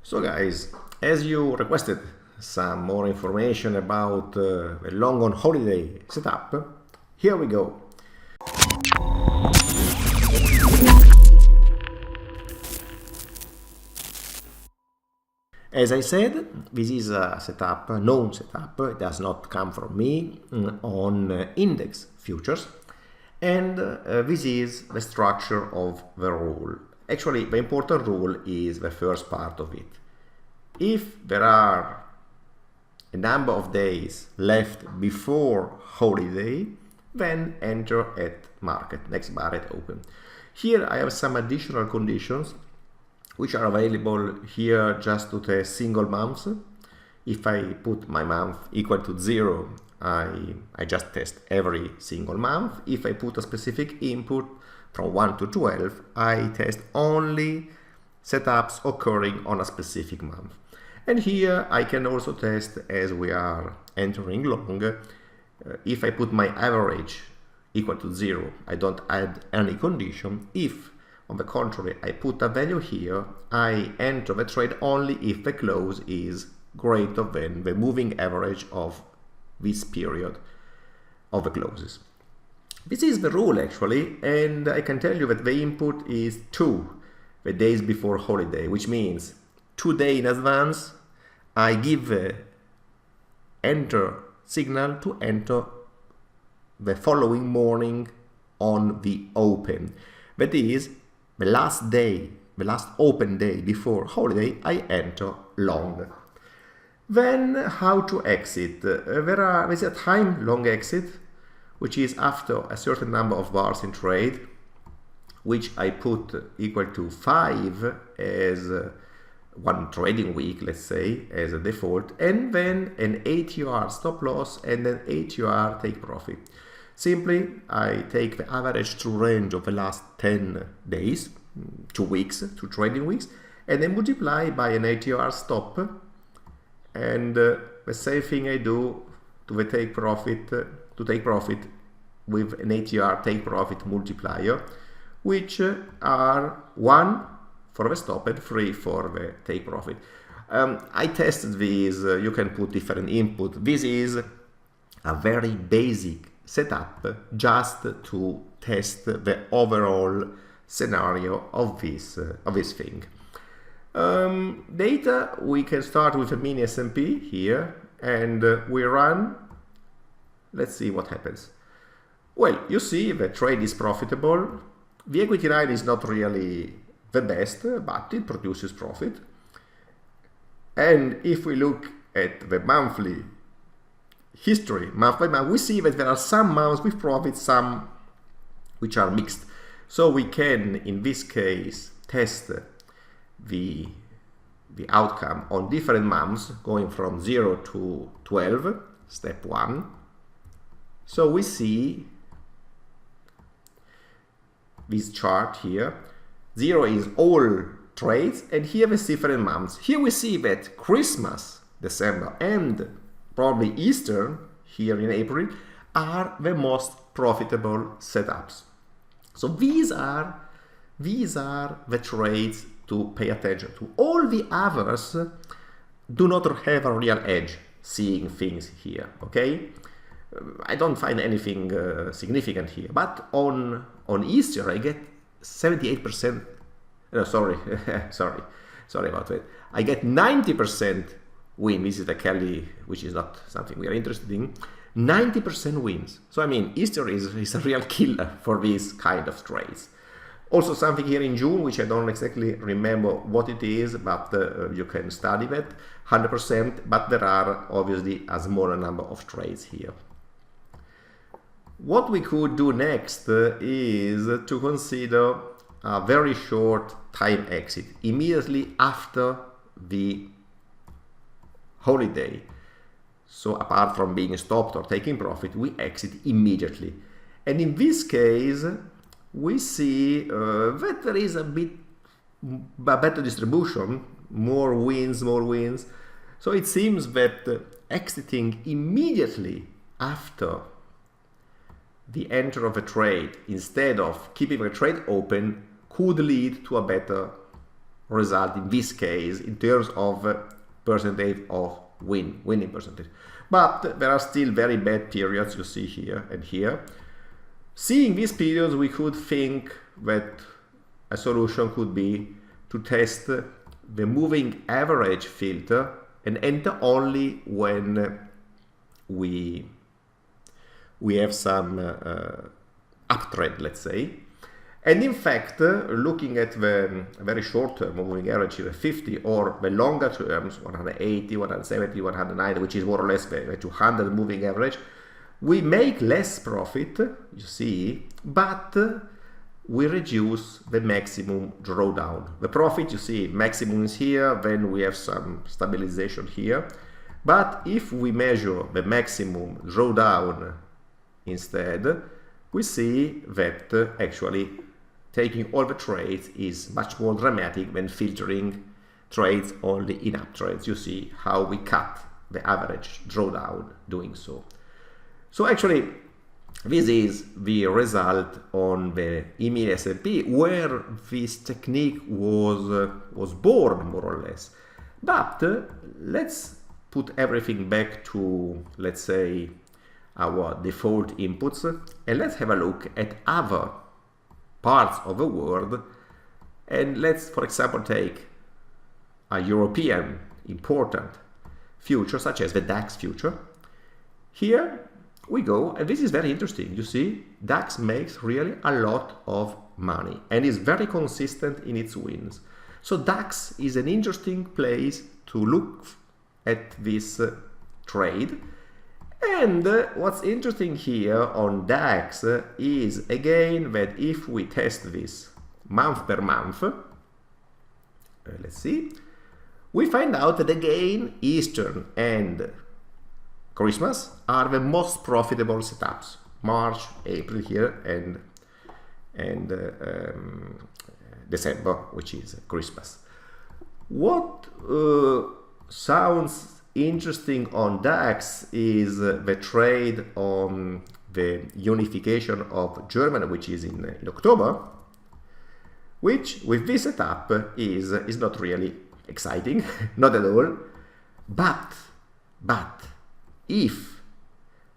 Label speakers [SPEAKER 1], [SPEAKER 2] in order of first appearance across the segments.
[SPEAKER 1] So guys, as you requested some more information about a long on holiday setup, here we go. As I said, this is a setup, a known setup. It does not come from me on index futures. And this is the structure of the rule. Actually, the important rule is the first part of it. If there are a number of days left before holiday, then enter at market, next bar at open. Here I have some additional conditions which are available here just to test single months. If I put my month equal to 0, I just test every single month. If I put a specific input from 1 to 12, I test only setups occurring on a specific month. And here I can also test, as we are entering long, if I put my average equal to 0, I don't add any condition. If, on the contrary, I put a value here, I enter the trade only if the close is greater than the moving average of this period of the closes. This is the rule actually, and I can tell you that the input is 2, the days before holiday, which means 2 days in advance I give the enter signal to enter the following morning on the open. That is, the last day, the last open day before holiday, I enter long. Then how to exit? There is a time long exit, which is after a certain number of bars in trade, which I put equal to 5 as one trading week, let's say, as a default, and then an ATR stop loss and an ATR take profit. Simply, I take the average true range of the last 10 days, 2 weeks, 2 trading weeks, and then multiply by an ATR stop, and the same thing I do to the take profit, with an ATR take profit multiplier, which are 1 for the stop and 3 for the take profit. I tested these, you can put different input. This is a very basic setup just to test the overall scenario of this thing. Data, we can start with a mini S&P here, and we run. Let's see what happens. Well, you see the trade is profitable. The equity line is not really the best, but it produces profit. And if we look at the monthly history, month by month, we see that there are some months with profit, some which are mixed. So we can, in this case, test the outcome on different months, going from 0 to 12, step 1. So we see this chart here. 0 is all trades, and here we see different months. Here we see that Christmas, December, and probably Easter, here in April, are the most profitable setups. So these are the trades to pay attention to. All the others do not have a real edge seeing things here, okay? I don't find anything significant here, but on Easter I get 78%, sorry about that. I get 90% win. This is the Kelly, which is not something we are interested in. 90% wins. So I mean, Easter is a real killer for these kind of trades. Also something here in June, which I don't exactly remember what it is, but you can study that, 100%, but there are obviously a smaller number of trades here. What we could do next is to consider a very short time exit immediately after the holiday. So apart from being stopped or taking profit, we exit immediately. And in this case, we see that there is a better distribution, more wins. So it seems that exiting immediately after the enter of a trade instead of keeping the trade open could lead to a better result in this case in terms of percentage of winning percentage. But there are still very bad periods, you see here and here. Seeing these periods, we could think that a solution could be to test the moving average filter and enter only when we have some uptrend, let's say. And in fact, looking at the very short term moving average, the 50, or the longer terms, 180, 170, 190, which is more or less the 200 moving average, we make less profit, you see, but we reduce the maximum drawdown. The profit, you see, maximum is here, then we have some stabilization here. But if we measure the maximum drawdown instead, we see that actually taking all the trades is much more dramatic than filtering trades only in uptrades. You see how we cut the average drawdown doing so. So actually, this is the result on the EMEA S&P, where this technique was born, more or less. But let's put everything back to, let's say, our default inputs, and let's have a look at other parts of the world. And let's, for example, take a European important future, such as the DAX future. Here we go, and this is very interesting. You see, DAX makes really a lot of money and is very consistent in its wins. So DAX is an interesting place to look at this trade. And what's interesting here on DAX is again that if we test this month per month, let's see, we find out that again Easter and Christmas are the most profitable setups. March, April here, and December, which is Christmas. What sounds interesting on DAX is the trade on the unification of Germany, which is in October, which with this setup is not really exciting, not at all. But if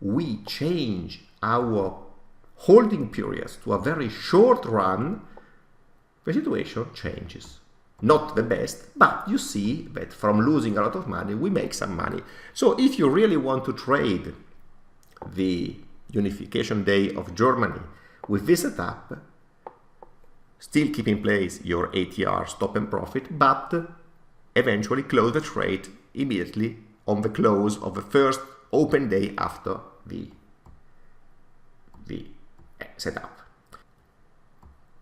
[SPEAKER 1] we change our holding periods to a very short run, the situation changes. Not the best, but you see that from losing a lot of money, we make some money. So if you really want to trade the unification day of Germany with this setup, still keep in place your ATR stop and profit, but eventually close the trade immediately on the close of the first open day after the setup.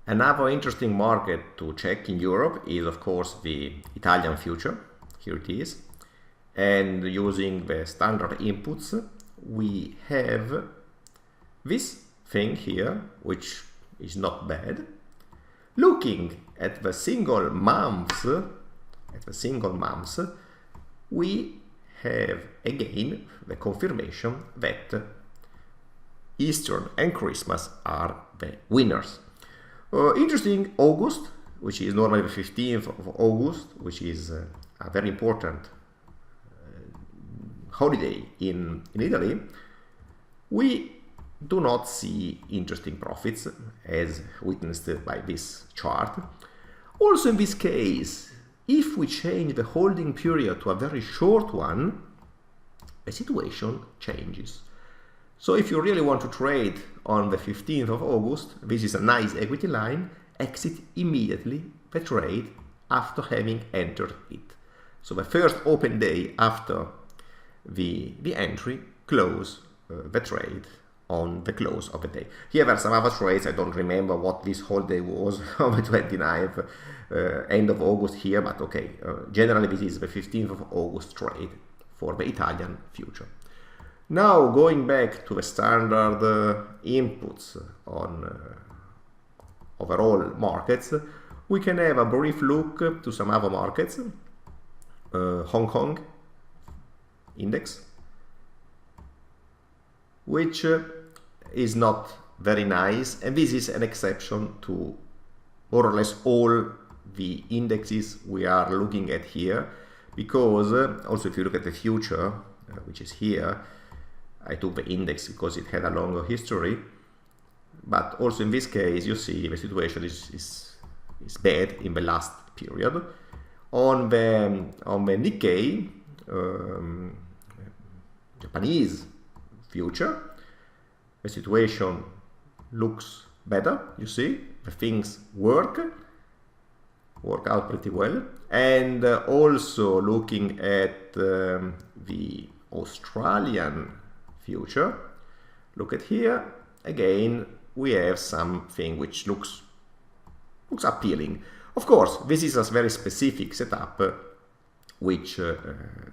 [SPEAKER 1] Another interesting market to check in Europe is, of course, the Italian future. Here it is. And using the standard inputs, we have this thing here, which is not bad. Looking at the single months, we have again the confirmation that Easter and Christmas are the winners. Interesting, August, which is normally the 15th of August, which is a very important holiday in Italy, we do not see interesting profits as witnessed by this chart. Also in this case, if we change the holding period to a very short one, the situation changes. So if you really want to trade on the 15th of August, this is a nice equity line, exit immediately the trade after having entered it. So the first open day after the entry, close the trade on the close of the day. Here there are some other trades, I don't remember what this whole day was on the 29th, end of August here, but okay, generally this is the 15th of August trade for the Italian future. Now going back to the standard inputs on overall markets, we can have a brief look to some other markets. Hong Kong index, which is not very nice, and this is an exception to more or less all the indexes we are looking at here, because also if you look at the future, which is here, I took the index because it had a longer history, but also in this case you see the situation is bad in the last period. On the Nikkei, Japanese future, the situation looks better. You see, the things work out pretty well. And also looking at the Australian future, look at here, again we have something which looks appealing. Of course, this is a very specific setup which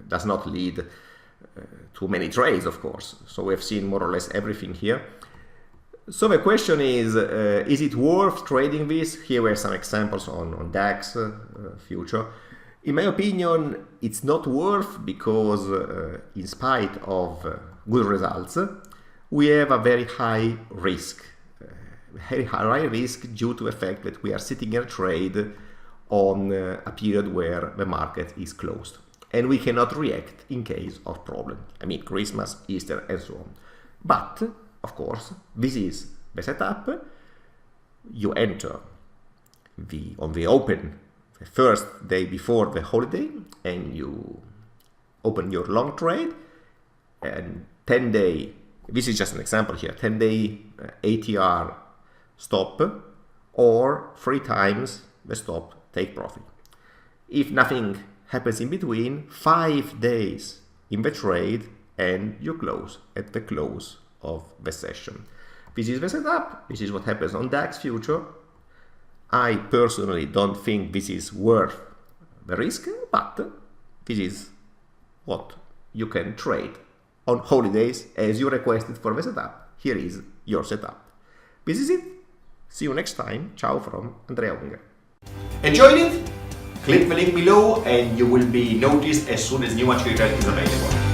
[SPEAKER 1] does not lead to many trades, of course. So we have seen more or less everything here. So the question is it worth trading this? Here we have some examples on DAX future. In my opinion, it's not worth, because in spite of good results, we have a very high risk. Very high risk due to the fact that we are sitting in a trade on a period where the market is closed. And we cannot react in case of problem. I mean, Christmas, Easter, and so on. But, of course, this is the setup. You enter on the open the first day before the holiday, and you open your long trade, and 10-day, this is just an example here, 10-day ATR stop, or 3 times the stop, take profit. If nothing happens in between, 5 days in the trade, and you close at the close of the session. This is the setup. This is what happens on DAX future. I personally don't think this is worth the risk, but this is what you can trade on holidays as you requested for the setup. Here is your setup. This is it. See you next time. Ciao from Andrea Unger. Enjoyed it? Click the link below and you will be noticed as soon as new material is available.